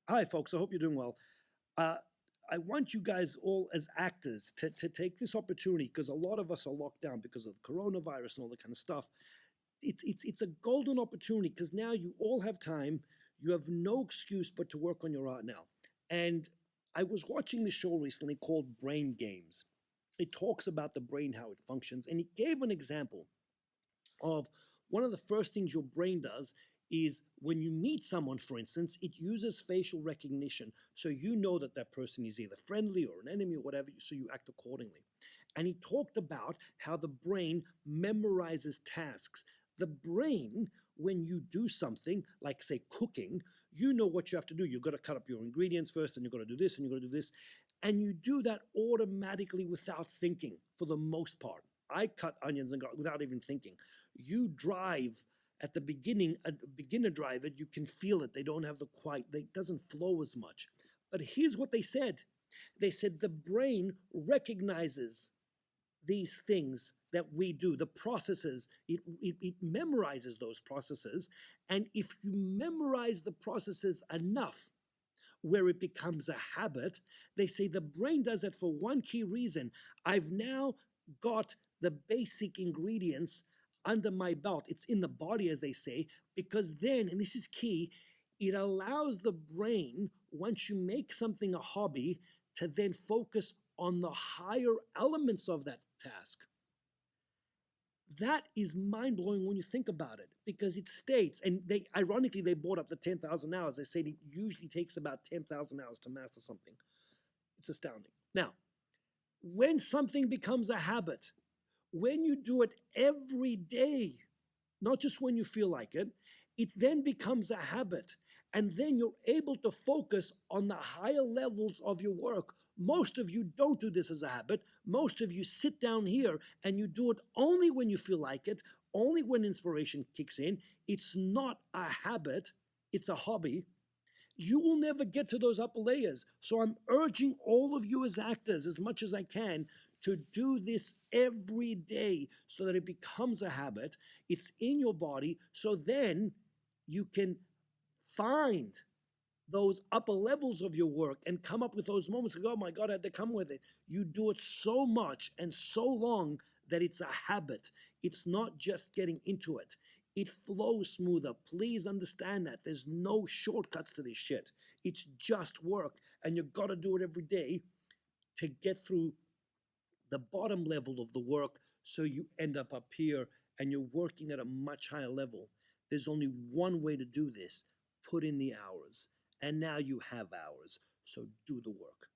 Hi, folks. I hope you're doing well. Uh, I want you guys all, as actors, to take this opportunity because a lot of us are locked down because of coronavirus and all that kind of stuff. It's a golden opportunity because now you all have time. You have no excuse but to work on your art now. And I was watching this show recently called Brain Games. It talks about the brain, how it functions, and it gave an example of one of the first things your brain does is when you meet someone, for instance, it uses facial recognition. So you know that that person is either friendly or an enemy or whatever, so you act accordingly. And he talked about how the brain memorizes tasks. The brain, when you do something, like say cooking, you know what you have to do. You've got to cut up your ingredients first, and you've got to do this, and you've got to do this. And you do that automatically without thinking for the most part. I cut onions and garlic without even thinking. You drive at the beginning, a beginner driver, you can feel it. They don't have the quiet, it doesn't flow as much. But here's what they said. They said the brain recognizes these things that we do, the processes, it memorizes those processes. And if you memorize the processes enough, where it becomes a habit, they say the brain does it for one key reason. I've now got the basic ingredients under my belt. It's in the body, as they say, because then, and this is key, it allows the brain, once you make something a hobby, to then focus on the higher elements of that task. That is mind-blowing when you think about it, because it states, and they ironically they brought up the 10,000 hours. They say it usually takes about 10,000 hours to master something. It's astounding. Now, when something becomes a habit, when you do it every day, not just when you feel like it, it then becomes a habit. And then you're able to focus on the higher levels of your work. Most of you don't do this as a habit. Most of you sit down here and you do it only when you feel like it, only when inspiration kicks in. It's not a habit, it's a hobby. You will never get to those upper layers. So I'm urging all of you as actors, as much as I can, to do this every day so that it becomes a habit. It's in your body, so then you can find those upper levels of your work and come up with those moments and go, oh my God, how'd they come with it? You do it so much and so long that it's a habit. It's not just getting into it. It flows smoother. Please understand that. There's no shortcuts to this shit. It's just work. And you've got to do it every day to get through the bottom level of the work so you end up here and you're working at a much higher level. There's only one way to do this. Put in the hours. And now you have hours. So do the work.